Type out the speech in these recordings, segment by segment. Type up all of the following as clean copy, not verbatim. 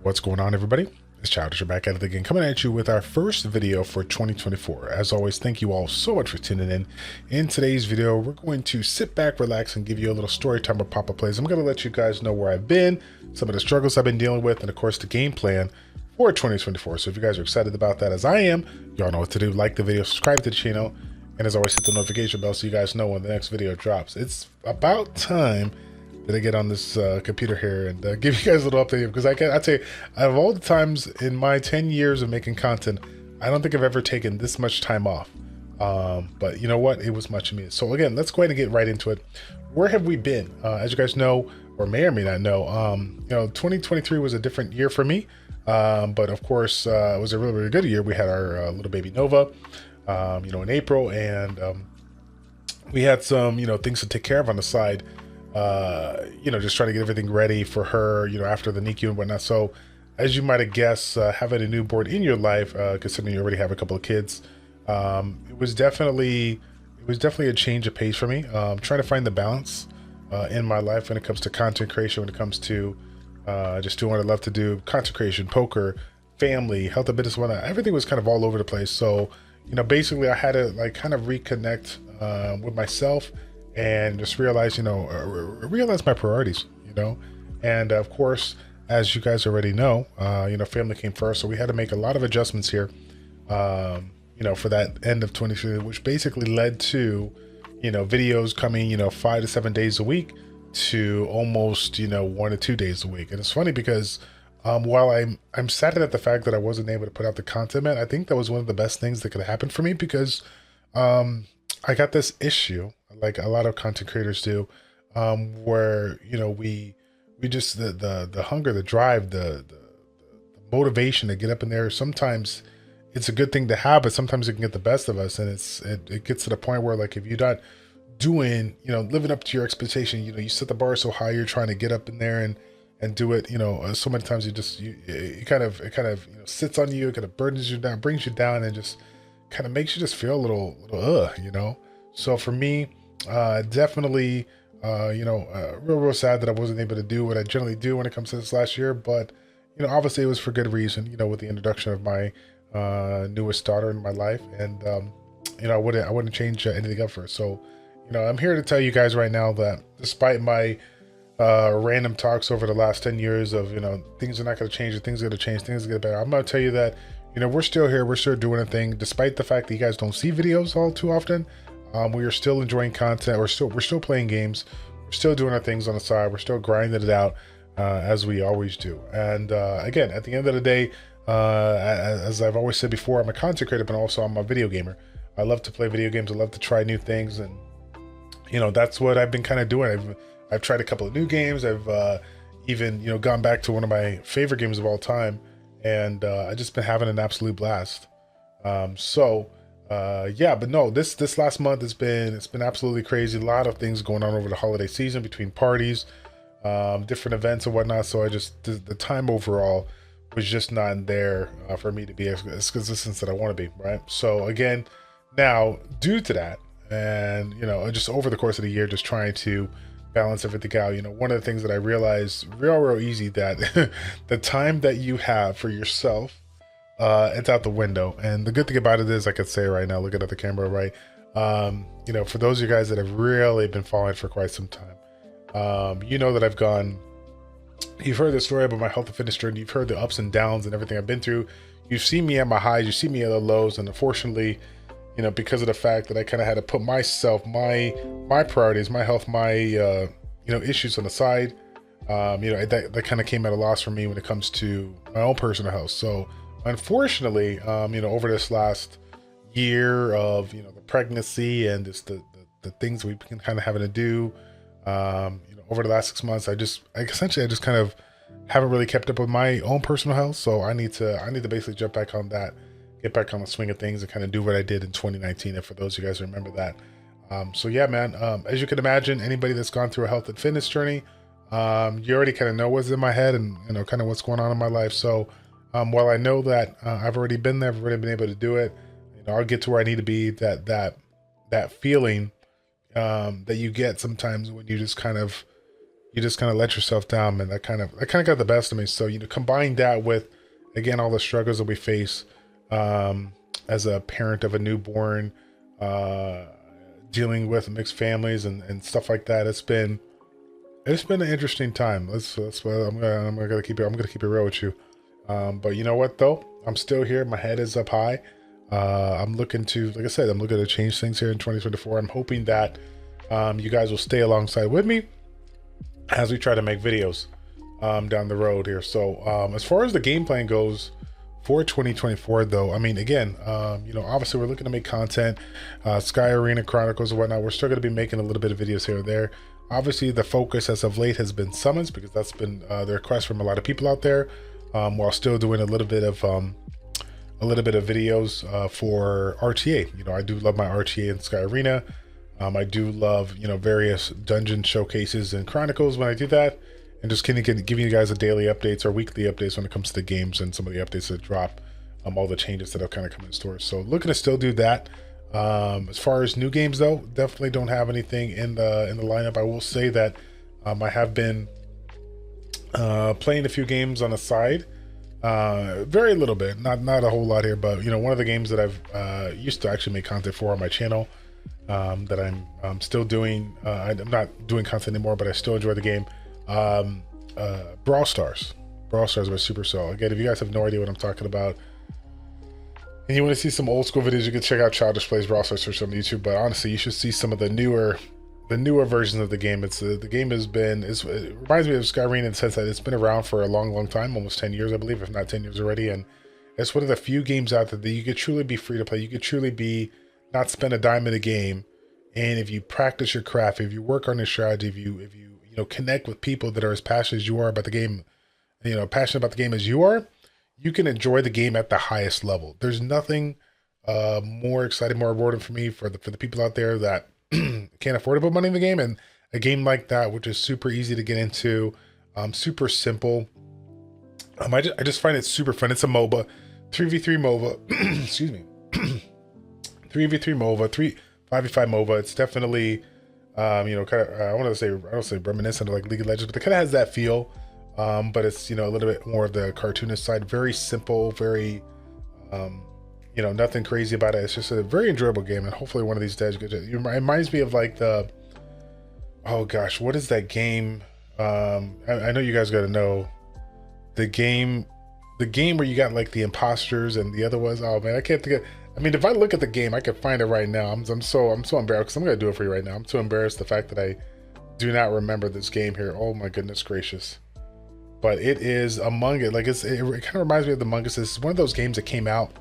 What's going on, everybody? It's Childish back at it again, coming at you with our first video for 2024. As always, thank you all so much for tuning in. In today's video, we're going to sit back, relax, and give you a little story time of Papa Plays. I'm going to let you guys know where I've been, some of the struggles I've been dealing with, and of course the game plan for 2024. So if you guys are excited about that as I am, y'all know what to do. Like the video, subscribe to the channel, and as always, hit the notification bell so you guys know when the next video drops. It's about time that I get on this computer here and give you guys a little update, because I'd say out of all the times in my 10 years of making content, I don't think I've ever taken this much time off. But you know what? It was much needed. So again, let's go ahead and get right into it. Where have we been? As you guys know, or may or may not know, 2023 was a different year for me. But of course, it was a really, really good year. We had our little baby Nova, in April, and we had some, things to take care of on the side. Just trying to get everything ready for her, after the NICU and whatnot. So as you might have guessed, having a newborn in your life, considering you already have a couple of kids, it was definitely a change of pace for me. Trying to find the balance in my life when it comes to content creation, when it comes to just doing what I love to do, content creation, poker, family, health and business, whatnot. Everything was kind of all over the place. So, basically I had to kind of reconnect with myself and just realize, realize my priorities, and of course, as you guys already know, family came first. So we had to make a lot of adjustments here, for that end of 2023, which basically led to, videos coming, 5 to 7 days a week to almost, 1 to 2 days a week. And it's funny because, while I'm saddened at the fact that I wasn't able to put out the content, man, I think that was one of the best things that could have happened for me, because, I got this issue, like a lot of content creators do, where we just the hunger, the drive, the motivation to get up in there. Sometimes it's a good thing to have, but sometimes it can get the best of us, and it gets to the point where, like, if you're not doing, living up to your expectation, you set the bar so high, you're trying to get up in there and do it, so many times it kind of sits on you, it kind of burdens you down, brings you down, and just kind of makes you just feel a little So for me, definitely, real sad that I wasn't able to do what I generally do when it comes to this last year. But, obviously it was for good reason, with the introduction of my newest daughter in my life. And, I wouldn't change anything up for it. So, I'm here to tell you guys right now that despite my random talks over the last 10 years of, things are not going to change, or things are going to change, things are going to get better, I'm going to tell you that, we're still here, we're still doing a thing, despite the fact that you guys don't see videos all too often. We are still enjoying content. We're still playing games. We're still doing our things on the side. We're still grinding it out as we always do. And again, at the end of the day, as I've always said before, I'm a content creator, but also I'm a video gamer. I love to play video games. I love to try new things, and that's what I've been kind of doing. I've tried a couple of new games. I've even gone back to one of my favorite games of all time, and I just been having an absolute blast. But no, this last month it's been absolutely crazy. A lot of things going on over the holiday season, between parties, different events and whatnot. So the time overall was just not there for me to be as consistent as I want to be, right? So again, now due to that, and just over the course of the year, just trying to balance everything out, one of the things that I realized real easy, that the time that you have for yourself, it's out the window. And the good thing about it is, I could say right now, looking at the camera, right, for those of you guys that have really been following for quite some time, that you've heard the story about my health and fitness journey. You've heard the ups and downs and everything I've been through. You've seen me at my highs, you see me at the lows, and unfortunately, because of the fact that I kind of had to put myself, my priorities, my health, my issues on the side, that kind of came at a loss for me when it comes to my own personal health. So unfortunately, over this last year of, the pregnancy and just the things we've been kind of having to do, over the last 6 months, I just kind of haven't really kept up with my own personal health. So I need to basically jump back on that, get back on the swing of things, and kind of do what I did in 2019. And for those of you guys who remember that, so yeah, man, as you can imagine, anybody that's gone through a health and fitness journey, you already kind of know what's in my head and kind of what's going on in my life. So while I know that I've already been there, I've already been able to do it, I'll get to where I need to be. That feeling that you get sometimes when you just kind of you just kind of let yourself down, and that kind of got the best of me. So, combine that with, again, all the struggles that we face as a parent of a newborn, uh, dealing with mixed families and stuff like that. It's been an interesting time. I'm gonna keep it real with you. But you know what though? I'm still here. My head is up high. I'm looking to, like I said, I'm looking to change things here in 2024. I'm hoping that you guys will stay alongside with me as we try to make videos down the road here. So as far as the game plan goes for 2024 though, I mean, again, obviously we're looking to make content, Sky Arena Chronicles and whatnot. We're still going to be making a little bit of videos here and there. Obviously the focus as of late has been summons, because that's been the request from a lot of people out there, while still doing a little bit of videos for RTA. I do love my RTA and Sky Arena. I do love, various dungeon showcases and chronicles when I do that, and just kind of giving you guys a daily updates or weekly updates when it comes to the games and some of the updates that drop, all the changes that have kind of come in stores. So looking to still do that. As far as new games though, definitely don't have anything in the lineup. I will say that I have been playing a few games on the side, very little bit, not a whole lot here, but one of the games that I've used to actually make content for on my channel, that I'm still doing. I'm not doing content anymore, but I still enjoy the game. Brawl Stars by Supercell. Again, if you guys have no idea what I'm talking about and you want to see some old school videos, you can check out ChildishPlays Brawl Stars search on YouTube. But honestly, you should see some of the newer versions of the game. The game it reminds me of Skyrim in the sense that it's been around for a long time, almost 10 years, I believe, if not 10 years already. And it's one of the few games out there that you could truly be free to play. You could truly be not spend a dime in a game, and if you practice your craft, if you work on your strategy, if you connect with people that are as passionate as you are about the game, passionate about the game as you are, you can enjoy the game at the highest level. There's nothing more exciting, more rewarding for me, for the people out there that can't afford to put money in the game, and a game like that, which is super easy to get into, super simple. I just find it super fun. It's a MOBA, 3v3 MOBA. Excuse me. 3v3 MOBA, 5v5 MOBA. It's definitely, kind of, I don't say reminiscent of like League of Legends, but it kind of has that feel. But it's, a little bit more of the cartoonist side. Very simple, very, nothing crazy about it. It's just a very enjoyable game, and hopefully one of these days, it reminds me of like oh gosh, what is that game? I know you guys got to know the game where you got like the imposters and the other ones. Oh man, I can't think of. I mean, if I look at the game, I could find it right now. I'm so embarrassed, because I'm gonna do it for you right now. I'm too embarrassed the fact that I do not remember this game here. Oh my goodness gracious! But it is Among Us. Like it kind of reminds me of the Among Us. It's one of those games that came out,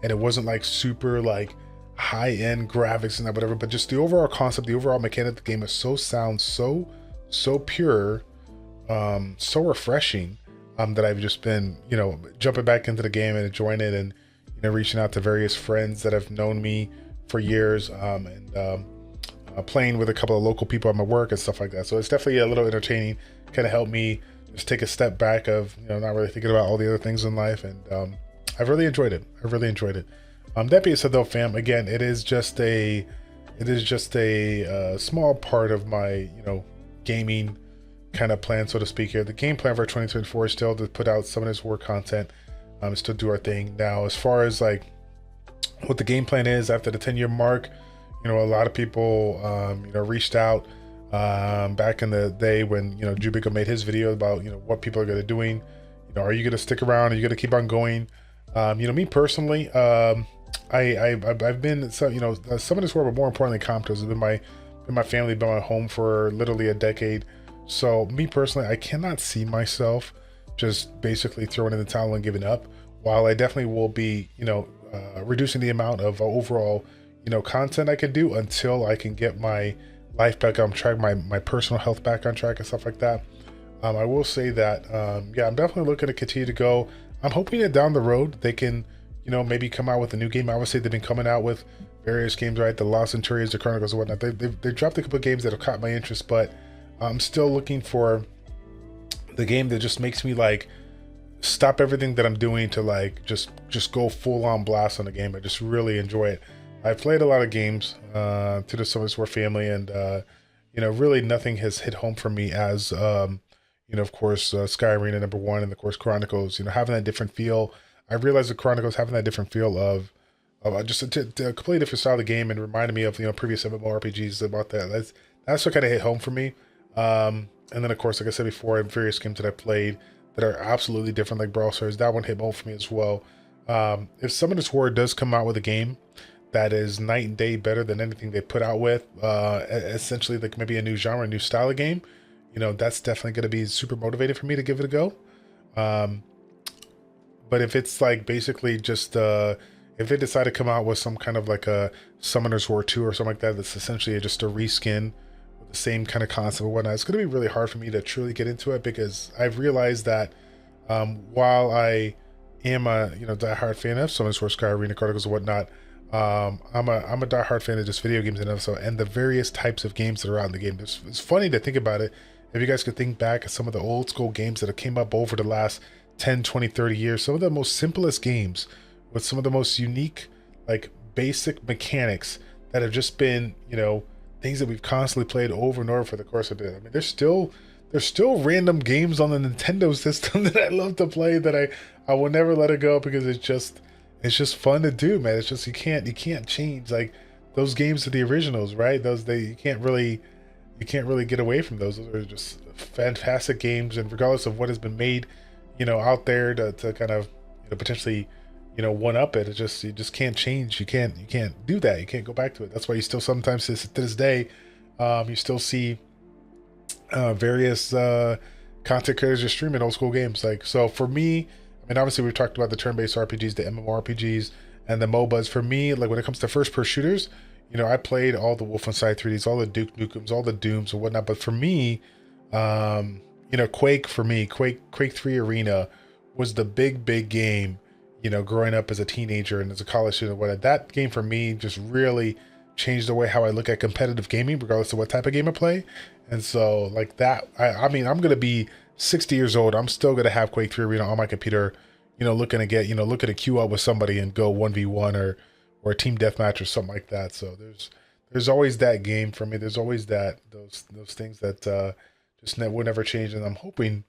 and it wasn't like super like high end graphics and that whatever, but just the overall concept, the overall mechanic of the game is so sound, so pure, so refreshing. That I've just been, jumping back into the game and enjoying it, and reaching out to various friends that have known me for years, and playing with a couple of local people at my work and stuff like that. So it's definitely a little entertaining, kind of helped me just take a step back of, not really thinking about all the other things in life. And I've really enjoyed it. That being said though, fam, again, it is just a small part of my, gaming kind of plan, so to speak here. The game plan for 2024 is still to put out some of this war content, still do our thing. Now, as far as like what the game plan is after the 10-year mark, a lot of people, reached out back in the day when, Jubico made his video about, what people are going to doing. Are you going to stick around? Are you going to keep on going? Me personally, I've been, some of this world, but more importantly, Comptos has been my family, been my home for literally a decade. So me personally, I cannot see myself just basically throwing in the towel and giving up. While I definitely will be, reducing the amount of overall, content I can do until I can get my life back on track, my personal health back on track and stuff like that. I will say that, yeah, I'm definitely looking to continue to go. I'm hoping that down the road they can, maybe come out with a new game. Obviously, they've been coming out with various games, right? The Lost Centurions, the Chronicles, and whatnot. They've dropped a couple of games that have caught my interest, but I'm still looking for the game that just makes me like stop everything that I'm doing to like just go full on blast on the game. I just really enjoy it. I've played a lot of games through the Summers War family, and really nothing has hit home for me as, of course, Sky Arena #1 and of course Chronicles, having that different feel. I realized the Chronicles having that different feel of just a completely different style of game, and reminded me of, previous MMORPGs about that. That's what kind of hit home for me. And then of course, like I said before, in various games that I played that are absolutely different, like Brawl Stars, that one hit home for me as well. If Summoners War does come out with a game that is night and day better than anything they put out with, essentially like maybe a new genre, a new style of game, that's definitely going to be super motivated for me to give it a go. But if it's like basically just if they decide to come out with some kind of like a Summoners War 2 or something like that, that's essentially just a reskin with the same kind of concept and whatnot, it's going to be really hard for me to truly get into it, because I've realized that while I am a diehard fan of Summoners War, Sky Arena, Chronicles, and whatnot, I'm a diehard fan of just video games and the various types of games that are out in the game. It's funny to think about it. If you guys could think back at some of the old school games that have came up over the last 10, 20, 30 years, some of the most simplest games with some of the most unique, like basic mechanics that have just been, things that we've constantly played over and over for the course of it. I mean, there's still random games on the Nintendo system that I love to play that I will never let it go, because it's just fun to do, man. It's just you can't change like those games to the originals, right? You can't really get away from those. Those are just fantastic games, and regardless of what has been made, out there to kind of potentially one up it, you just can't change. You can't do that. You can't go back to it. That's why you still sometimes to this day you still see various content creators just streaming old school games. Like, so for me, I mean, obviously we've talked about the turn-based RPGs, the MMORPGs, and the MOBAs. For me, like when it comes to first-person shooters, I played all the Wolfenstein 3Ds, all the Duke Nukems, all the Dooms and whatnot. But for me, Quake 3 Arena was the big game, growing up as a teenager and as a college student. What that game for me just really changed the way how I look at competitive gaming, regardless of what type of game I play. And so like that, I mean, I'm gonna be 60 years old. I'm still gonna have Quake 3 Arena on my computer, looking to queue up with somebody and go 1v1 or a team deathmatch or something like that. So there's always that game for me. There's always those things that just will never change. And I'm hoping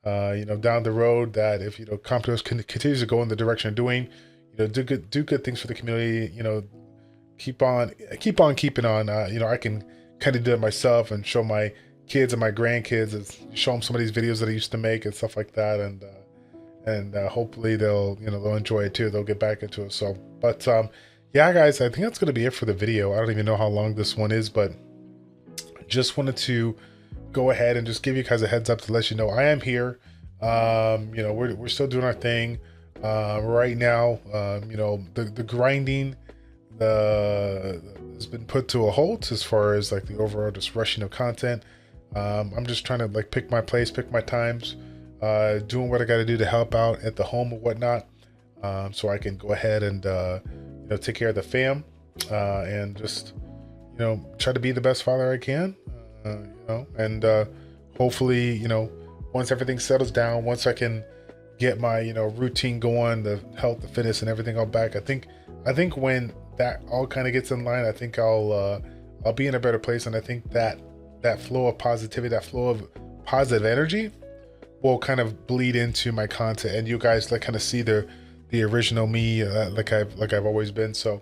down the road that if Comptos continues to go in the direction of doing, do good things for the community, keep on keeping on. I can kind of do it myself and show my kids and my grandkids, and show them some of these videos that I used to make and stuff like that, and hopefully they'll enjoy it too. They'll get back into it. So, but yeah, guys, I think that's gonna be it for the video. I don't even know how long this one is, but just wanted to go ahead and just give you guys a heads up to let you know I am here. We're still doing our thing right now. The grinding has been put to a halt as far as like the overall just rushing of content. I'm just trying to like pick my place, pick my times, doing what I got to do to help out at the home or whatnot, so I can go ahead and take care of the fam, and just try to be the best father I can. And hopefully, once everything settles down, once I can get my, routine going, the health, the fitness and everything all back, I think when that all kind of gets in line, I think I'll be in a better place. And I think that flow of positivity, that flow of positive energy will kind of bleed into my content, and you guys like kind of see the original me, like I've always been. So,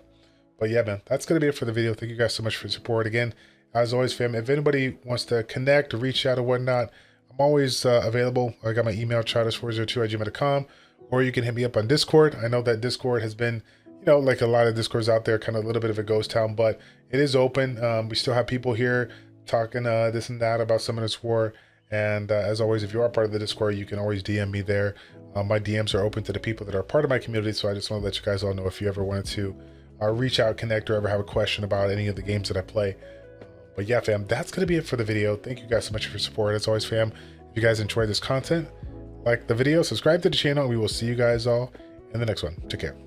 but yeah, man, that's going to be it for the video. Thank you guys so much for your support. Again, as always, fam, if anybody wants to connect or reach out or whatnot, I'm always available. I got my email, ChildishPlays402@gmail.com, or you can hit me up on Discord. I know that Discord has been, like a lot of Discords out there, kind of a little bit of a ghost town, but it is open. We still have people here talking this and that about Summoners War. And as always, if you are part of the Discord, you can always DM me there. My DMs are open to the people that are part of my community, so I just want to let you guys all know if you ever wanted to reach out, connect, or ever have a question about any of the games that I play. But yeah, fam, that's going to be it for the video. Thank you guys so much for your support. As always, fam, if you guys enjoyed this content, like the video, subscribe to the channel, and we will see you guys all in the next one. Take care.